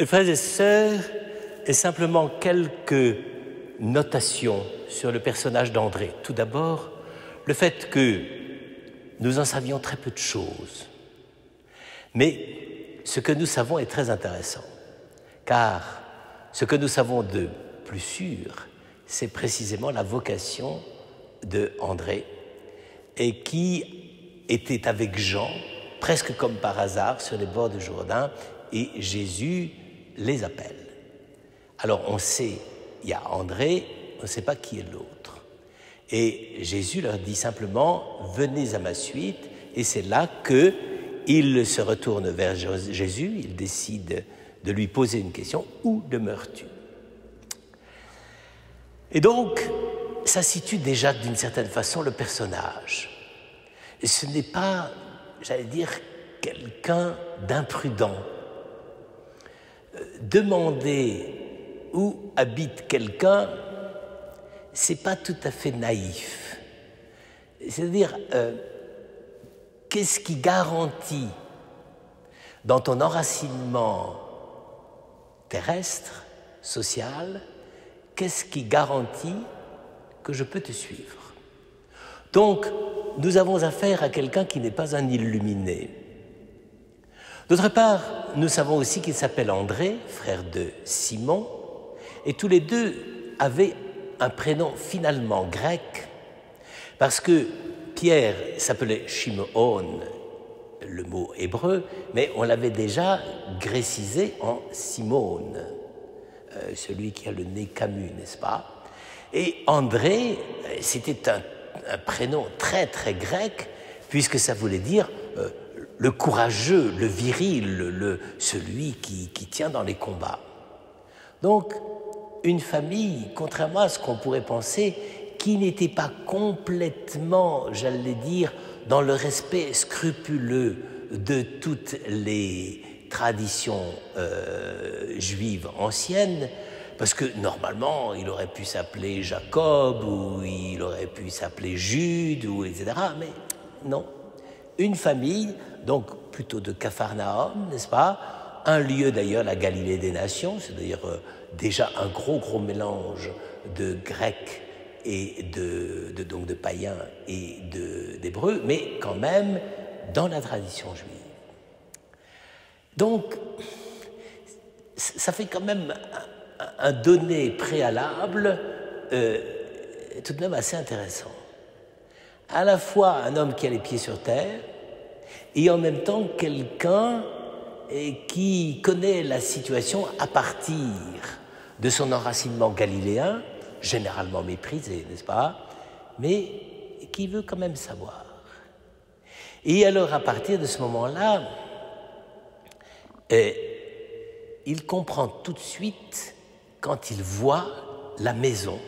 Frères et sœurs, et simplement quelques notations sur le personnage d'André. Tout d'abord, le fait que nous en savions très peu de choses. Mais ce que nous savons est très intéressant, car ce que nous savons de plus sûr, c'est précisément la vocation de André, et qui était avec Jean, presque comme par hasard, sur les bords du Jourdain, et Jésus les appelle. Alors on sait, il y a André, on ne sait pas qui est l'autre. Et Jésus leur dit simplement, venez à ma suite, et c'est là qu'il se retourne vers Jésus, il décide de lui poser une question, où demeures-tu? Et donc, ça situe déjà d'une certaine façon le personnage. Et ce n'est pas, j'allais dire, quelqu'un d'imprudent. Demander où habite quelqu'un, c'est pas tout à fait naïf. C'est-à-dire, qu'est-ce qui garantit dans ton enracinement terrestre, social, qu'est-ce qui garantit que je peux te suivre? Donc, nous avons affaire à quelqu'un qui n'est pas un illuminé. D'autre part, nous savons aussi qu'il s'appelle André, frère de Simon, et tous les deux avaient un prénom finalement grec, parce que Pierre s'appelait Shimon, le mot hébreu, mais on l'avait déjà grécisé en Simone, celui qui a le nez camus, n'est-ce pas? Et André, c'était un prénom très très grec, puisque ça voulait dire le courageux, le viril, celui qui tient dans les combats. Donc, une famille, contrairement à ce qu'on pourrait penser, qui n'était pas complètement, j'allais dire, dans le respect scrupuleux de toutes les traditions juives anciennes, parce que normalement, il aurait pu s'appeler Jacob, ou il aurait pu s'appeler Jude, ou etc. Mais non. Une famille, donc plutôt de Capharnaüm, n'est-ce pas? Un lieu d'ailleurs, la Galilée des Nations, c'est d'ailleurs déjà un gros mélange de Grecs et donc de païens et d'hébreux, mais quand même dans la tradition juive. Donc, ça fait quand même un donné préalable tout de même assez intéressant. À la fois un homme qui a les pieds sur terre et en même temps quelqu'un qui connaît la situation à partir de son enracinement galiléen, généralement méprisé, n'est-ce pas, mais qui veut quand même savoir. Et alors à partir de ce moment-là, il comprend tout de suite, quand il voit la maison,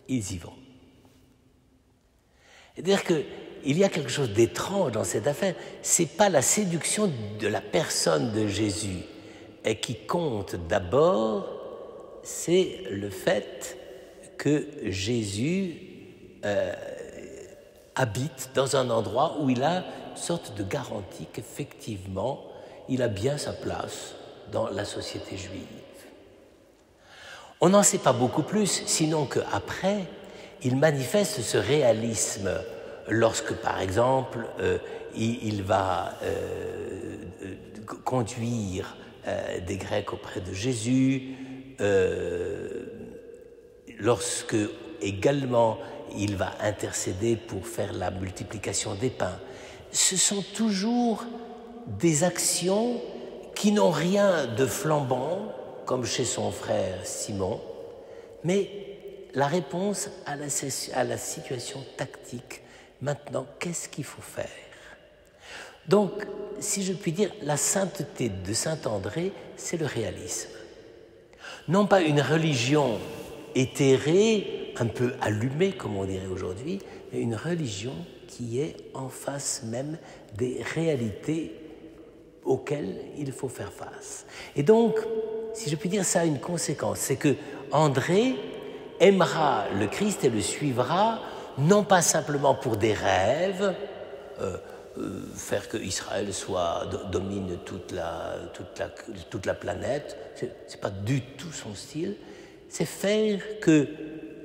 ils y vont. C'est-à-dire qu'il y a quelque chose d'étrange dans cette affaire. Ce n'est pas la séduction de la personne de Jésus qui compte d'abord, c'est le fait que Jésus habite dans un endroit où il a une sorte de garantie qu'effectivement, il a bien sa place dans la société juive. On n'en sait pas beaucoup plus, sinon qu'après, il manifeste ce réalisme lorsque, par exemple, il va conduire des Grecs auprès de Jésus, lorsque également il va intercéder pour faire la multiplication des pains. Ce sont toujours des actions qui n'ont rien de flambant, comme chez son frère Simon, mais la réponse à la situation tactique. Maintenant, qu'est-ce qu'il faut faire? Donc, si je puis dire, la sainteté de saint André, c'est le réalisme. Non pas une religion éthérée, un peu allumée, comme on dirait aujourd'hui, mais une religion qui est en face même des réalités auxquelles il faut faire face. Et donc, si je puis dire, ça a une conséquence, c'est que André aimera le Christ et le suivra, non pas simplement pour des rêves, faire que Israël domine toute la planète. C'est pas du tout son style. C'est faire que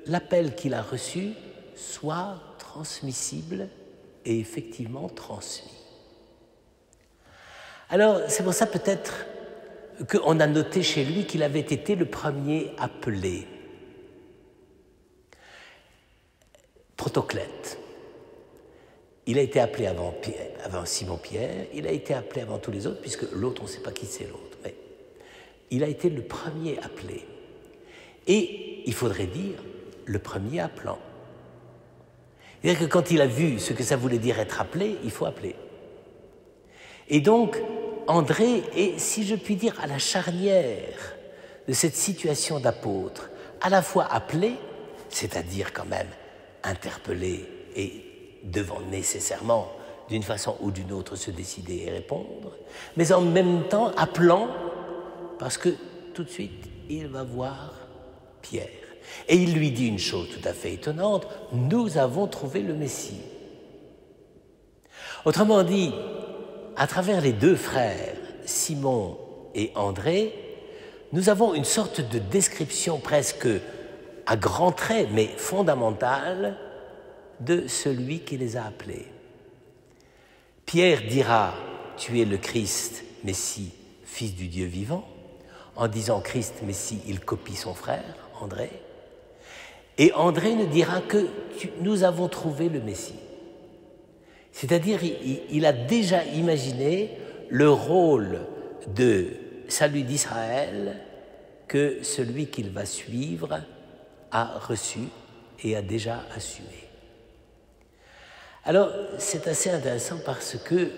l'appel qu'il a reçu soit transmissible et effectivement transmis. Alors, c'est pour ça peut-être qu'on a noté chez lui qu'il avait été le premier appelé. Protoclète. Il a été appelé avant Simon-Pierre, il a été appelé avant tous les autres, puisque l'autre, on ne sait pas qui c'est l'autre. Mais il a été le premier appelé. Et, il faudrait dire, le premier appelant. C'est-à-dire que quand il a vu ce que ça voulait dire être appelé, il faut appeler. Et donc, André est, si je puis dire, à la charnière de cette situation d'apôtre, à la fois appelé, c'est-à-dire quand même interpellé et devant nécessairement, d'une façon ou d'une autre, se décider et répondre, mais en même temps appelant, parce que tout de suite, il va voir Pierre. Et il lui dit une chose tout à fait étonnante, « Nous avons trouvé le Messie ». Autrement dit, à travers les deux frères, Simon et André, nous avons une sorte de description presque à grands traits, mais fondamentale, de celui qui les a appelés. Pierre dira « Tu es le Christ, Messie, fils du Dieu vivant ». En disant Christ, Messie, il copie son frère, André. Et André ne dira que « Nous avons trouvé le Messie ». C'est-à-dire, il a déjà imaginé le rôle de salut d'Israël que celui qu'il va suivre a reçu et a déjà assumé. Alors, c'est assez intéressant parce que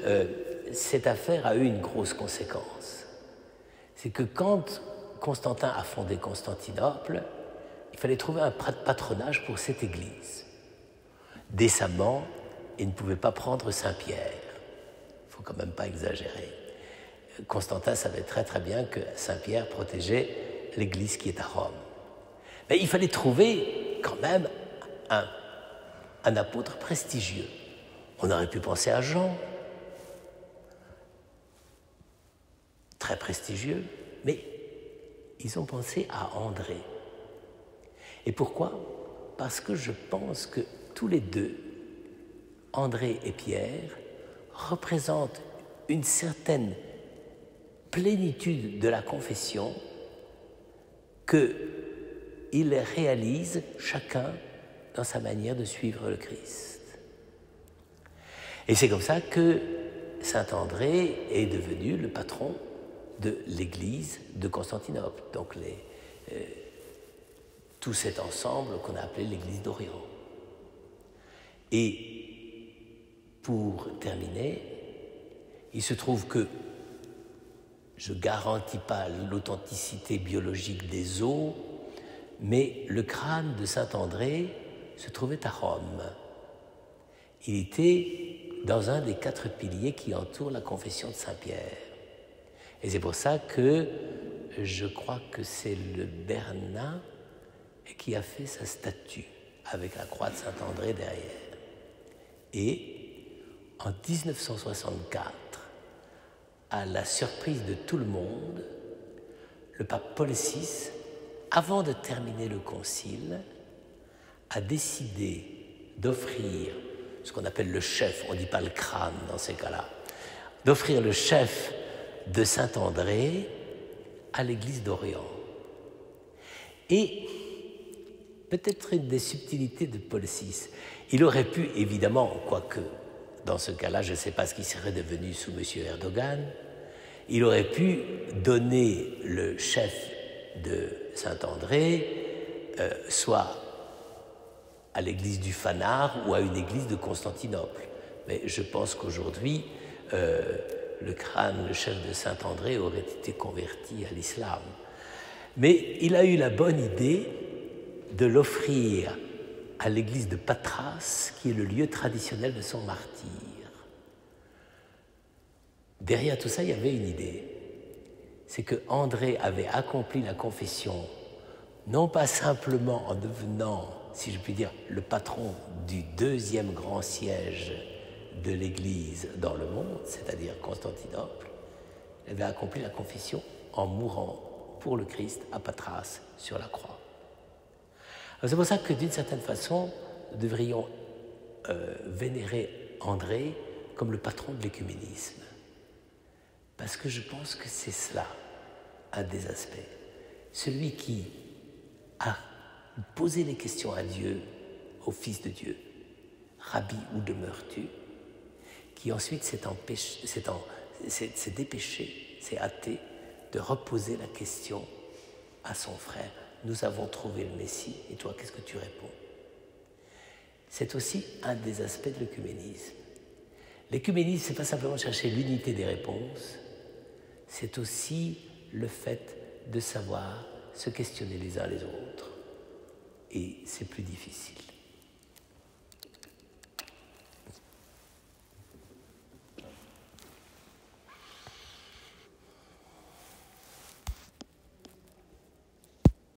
cette affaire a eu une grosse conséquence. C'est que quand Constantin a fondé Constantinople, il fallait trouver un patronage pour cette église. Décemment, il ne pouvait pas prendre Saint-Pierre. Il ne faut quand même pas exagérer. Constantin savait très très bien que Saint-Pierre protégeait l'église qui est à Rome. Mais il fallait trouver quand même un apôtre prestigieux. On aurait pu penser à Jean, très prestigieux, mais ils ont pensé à André. Et pourquoi? Parce que je pense que tous les deux, André et Pierre, représentent une certaine plénitude de la confession qu'ils réalisent chacun dans sa manière de suivre le Christ. Et c'est comme ça que saint André est devenu le patron de l'église de Constantinople, donc tout cet ensemble qu'on a appelé l'église d'Orient. Et pour terminer, il se trouve que je ne garantis pas l'authenticité biologique des os, mais le crâne de saint André se trouvait à Rome. Il était dans un des 4 piliers qui entourent la confession de Saint-Pierre. Et c'est pour ça que je crois que c'est le Bernat qui a fait sa statue avec la croix de Saint-André derrière. Et en 1964, à la surprise de tout le monde, le pape Paul VI, avant de terminer le concile, a décidé d'offrir ce qu'on appelle le chef, on ne dit pas le crâne dans ces cas-là, d'offrir le chef de Saint-André à l'église d'Orient. Et peut-être une des subtilités de Paul VI, il aurait pu évidemment, quoique dans ce cas-là, je ne sais pas ce qui serait devenu sous M. Erdogan, il aurait pu donner le chef de Saint-André soit à l'église du Fanard ou à une église de Constantinople. Mais je pense qu'aujourd'hui, le crâne, le chef de Saint-André aurait été converti à l'islam. Mais il a eu la bonne idée de l'offrir à l'église de Patras, qui est le lieu traditionnel de son martyre. Derrière tout ça, il y avait une idée. C'est que André avait accompli la confession, non pas simplement en devenant, si je puis dire, le patron du 2e grand siège de l'Église dans le monde, c'est-à-dire Constantinople, avait accompli la confession en mourant pour le Christ à Patras sur la croix. C'est pour ça que d'une certaine façon, nous devrions vénérer André comme le patron de l'écuménisme. Parce que je pense que c'est cela, un des aspects. Celui qui a posé les questions à Dieu, au Fils de Dieu, Rabbi, où demeures-tu? Qui ensuite s'est dépêché, s'est hâté de reposer la question à son frère. Nous avons trouvé le Messie, et toi, qu'est-ce que tu réponds? C'est aussi un des aspects de l'œcuménisme. L'œcuménisme, ce n'est pas simplement chercher l'unité des réponses, c'est aussi le fait de savoir se questionner les uns les autres. Et c'est plus difficile.